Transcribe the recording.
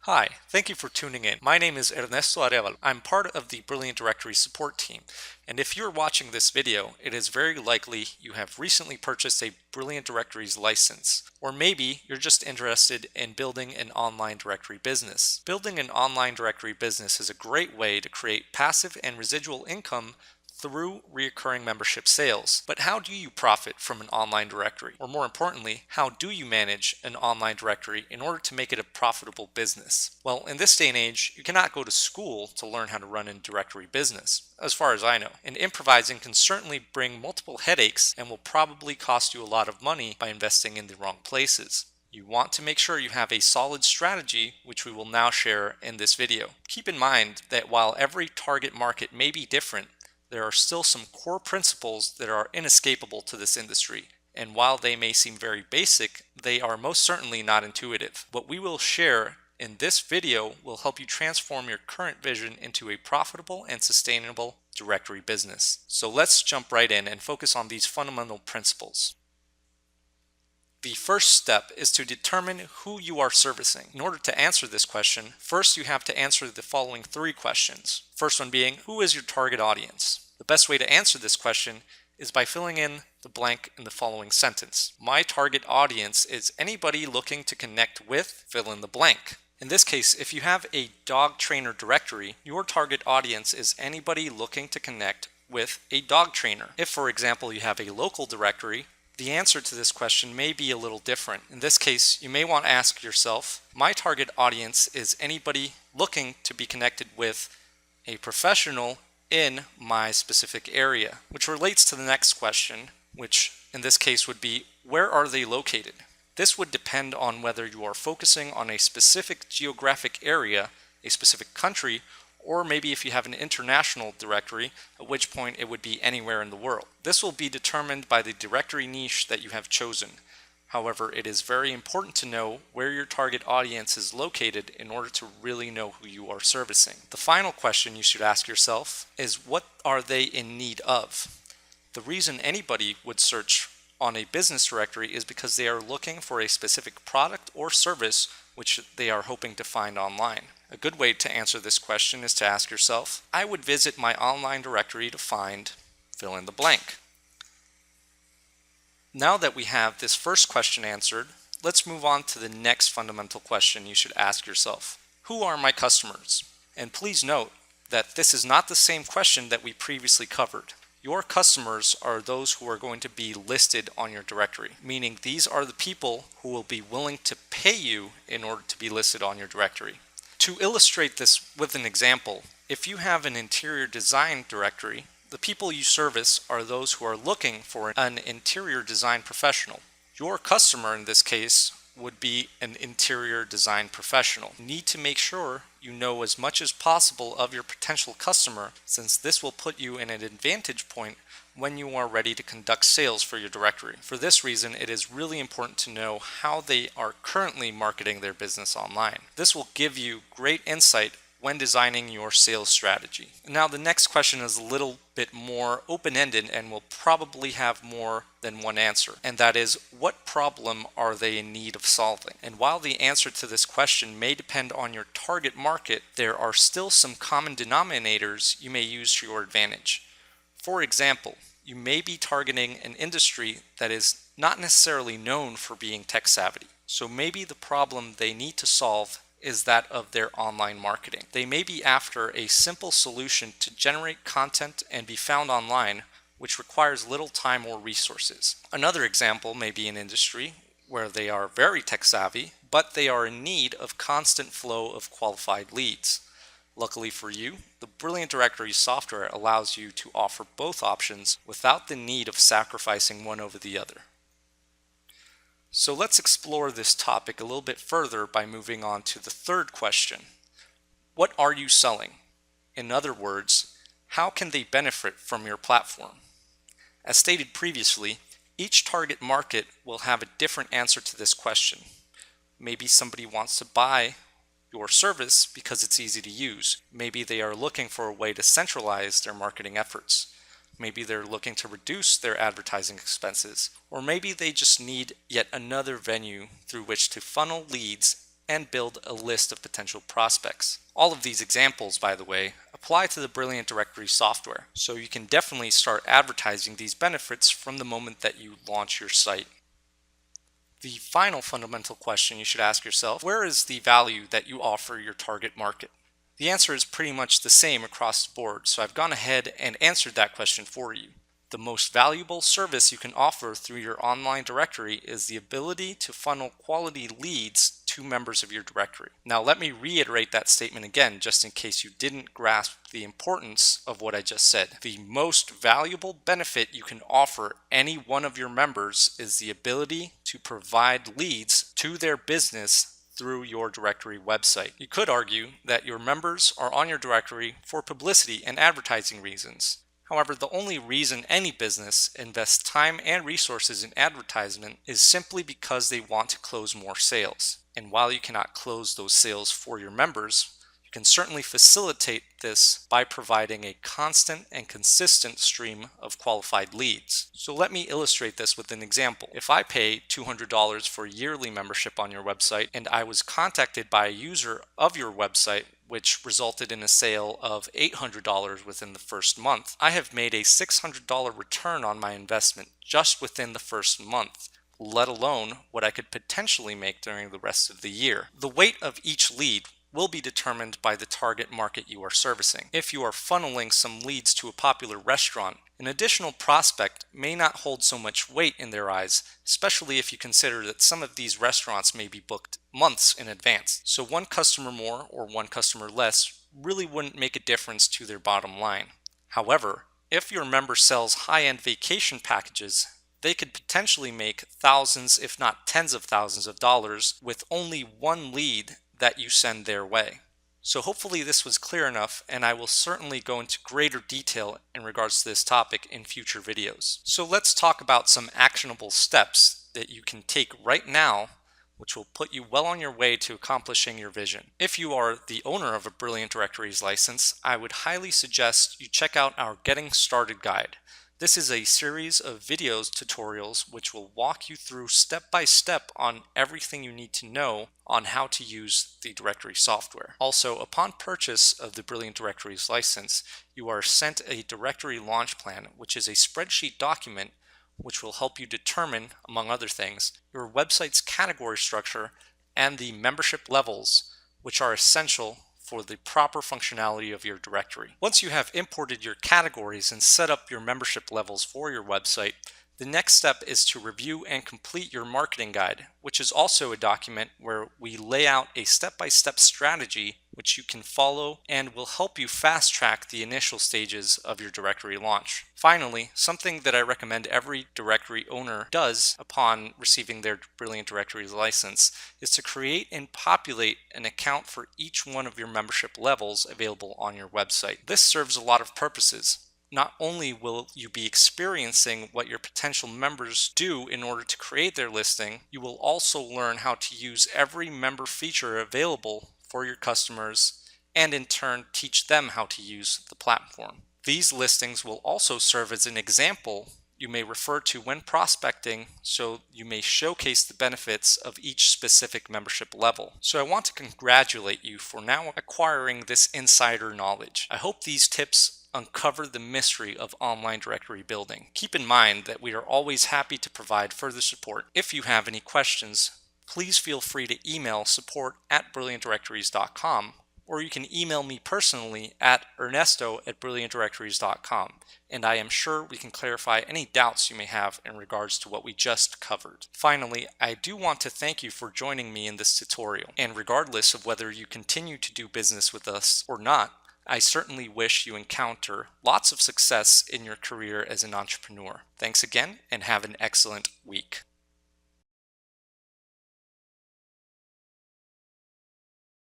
Hi, thank you for tuning in. My name is Ernesto. I'm part of the Brilliant Directories support team, and if you're watching this video, it is very likely you have recently purchased a Brilliant Directories license, or maybe you're just interested in building an online directory business. Building an online directory business is a great way to create passive and residual income through recurring membership sales. But how do you profit from an online directory? Or more importantly, how do you manage an online directory in order to make it a profitable business? Well, in this day and age, you cannot go to school to learn how to run a directory business, as far as I know. And improvising can certainly bring multiple headaches and will probably cost you a lot of money by investing in the wrong places. You want to make sure you have a solid strategy, which we will now share in this video. Keep in mind that while every target market may be different, there are still some core principles that are inescapable to this industry, and while they may seem very basic, they are most certainly not intuitive. What we will share in this video will help you transform your current vision into a profitable and sustainable directory business. So let's jump right in and focus on these fundamental principles. The first step is to determine who you are servicing. In order to answer this question, first you have to answer the following three questions. First one being, who is your target audience? The best way to answer this question is by filling in the blank in the following sentence. My target audience is anybody looking to connect with fill in the blank. In this case, if you have a dog trainer directory, your target audience is anybody looking to connect with a dog trainer. If, for example, you have a local directory, the answer to this question may be a little different. In this case, you may want to ask yourself, my target audience is anybody looking to be connected with a professional in my specific area, which relates to the next question, which in this case would be, where are they located? This would depend on whether you are focusing on a specific geographic area, a specific country, or maybe if you have an international directory, at which point it would be anywhere in the world. This will be determined by the directory niche that you have chosen. However, it is very important to know where your target audience is located in order to really know who you are servicing. The final question you should ask yourself is, what are they in need of? The reason anybody would search on a business directory is because they are looking for a specific product or service which they are hoping to find online. A good way to answer this question is to ask yourself, I would visit my online directory to find fill in the blank. Now that we have this first question answered, let's move on to the next fundamental question you should ask yourself. Who are my customers? And please note that this is not the same question that we previously covered. Your customers are those who are going to be listed on your directory, meaning these are the people who will be willing to pay you in order to be listed on your directory. To illustrate this with an example, if you have an interior design directory, the people you service are those who are looking for an interior design professional. Your customer in this case would be an interior design professional. You need to make sure you know as much as possible of your potential customer, since this will put you in an advantage point when you are ready to conduct sales for your directory. For this reason, it is really important to know how they are currently marketing their business online. This will give you great insight when designing your sales strategy. Now the next question is a little bit more open-ended and will probably have more than one answer, and that is, what problem are they in need of solving? And while the answer to this question may depend on your target market, there are still some common denominators you may use to your advantage. For example, you may be targeting an industry that is not necessarily known for being tech savvy. So maybe the problem they need to solve is that of their online marketing. They may be after a simple solution to generate content and be found online, which requires little time or resources. Another example may be an industry where they are very tech savvy, but they are in need of constant flow of qualified leads. Luckily for you, the Brilliant Directories software allows you to offer both options without the need of sacrificing one over the other. So let's explore this topic a little bit further by moving on to the third question. What are you selling? In other words, how can they benefit from your platform? As stated previously, each target market will have a different answer to this question. Maybe somebody wants to buy your service because it's easy to use. Maybe they are looking for a way to centralize their marketing efforts. Maybe they're looking to reduce their advertising expenses, or maybe they just need yet another venue through which to funnel leads and build a list of potential prospects. All of these examples, by the way, apply to the Brilliant Directory software, so you can definitely start advertising these benefits from the moment that you launch your site. The final fundamental question you should ask yourself: where is the value that you offer your target market? The answer is pretty much the same across the board, so I've gone ahead and answered that question for you. The most valuable service you can offer through your online directory is the ability to funnel quality leads to members of your directory. Now, let me reiterate that statement again, just in case you didn't grasp the importance of what I just said. The most valuable benefit you can offer any one of your members is the ability to provide leads to their business through your directory website. You could argue that your members are on your directory for publicity and advertising reasons. However, the only reason any business invests time and resources in advertisement is simply because they want to close more sales. And while you cannot close those sales for your members, you can certainly facilitate this by providing a constant and consistent stream of qualified leads. So let me illustrate this with an example. If I pay $200 for yearly membership on your website and I was contacted by a user of your website which resulted in a sale of $800 within the first month, I have made a $600 return on my investment just within the first month, let alone what I could potentially make during the rest of the year. The weight of each lead will be determined by the target market you are servicing. If you are funneling some leads to a popular restaurant, an additional prospect may not hold so much weight in their eyes, especially if you consider that some of these restaurants may be booked months in advance. So one customer more or one customer less really wouldn't make a difference to their bottom line. However, if your member sells high-end vacation packages, they could potentially make thousands, if not tens of thousands of dollars with only one lead that you send their way. So hopefully this was clear enough, and I will certainly go into greater detail in regards to this topic in future videos. So let's talk about some actionable steps that you can take right now which will put you well on your way to accomplishing your vision. If you are the owner of a Brilliant Directories license, I would highly suggest you check out our Getting Started guide. This is a series of videos tutorials which will walk you through step by step on everything you need to know on how to use the directory software. Also, upon purchase of the Brilliant Directories license, you are sent a directory launch plan, which is a spreadsheet document which will help you determine, among other things, your website's category structure and the membership levels, which are essential for the proper functionality of your directory. Once you have imported your categories and set up your membership levels for your website, the next step is to review and complete your marketing guide, which is also a document where we lay out a step-by-step strategy which you can follow and will help you fast-track the initial stages of your directory launch. Finally, something that I recommend every directory owner does upon receiving their Brilliant Directories license is to create and populate an account for each one of your membership levels available on your website. This serves a lot of purposes. Not only will you be experiencing what your potential members do in order to create their listing, you will also learn how to use every member feature available for your customers and in turn teach them how to use the platform. These listings will also serve as an example you may refer to when prospecting, so you may showcase the benefits of each specific membership level. So I want to congratulate you for now acquiring this insider knowledge. I hope these tips uncover the mystery of online directory building. Keep in mind that we are always happy to provide further support. If you have any questions, please feel free to email support@brilliantdirectories.com, or you can email me personally at ernesto@brilliantdirectories.com, and I am sure we can clarify any doubts you may have in regards to what we just covered. Finally, I do want to thank you for joining me in this tutorial, and regardless of whether you continue to do business with us or not, I certainly wish you encounter lots of success in your career as an entrepreneur. Thanks again, and have an excellent week.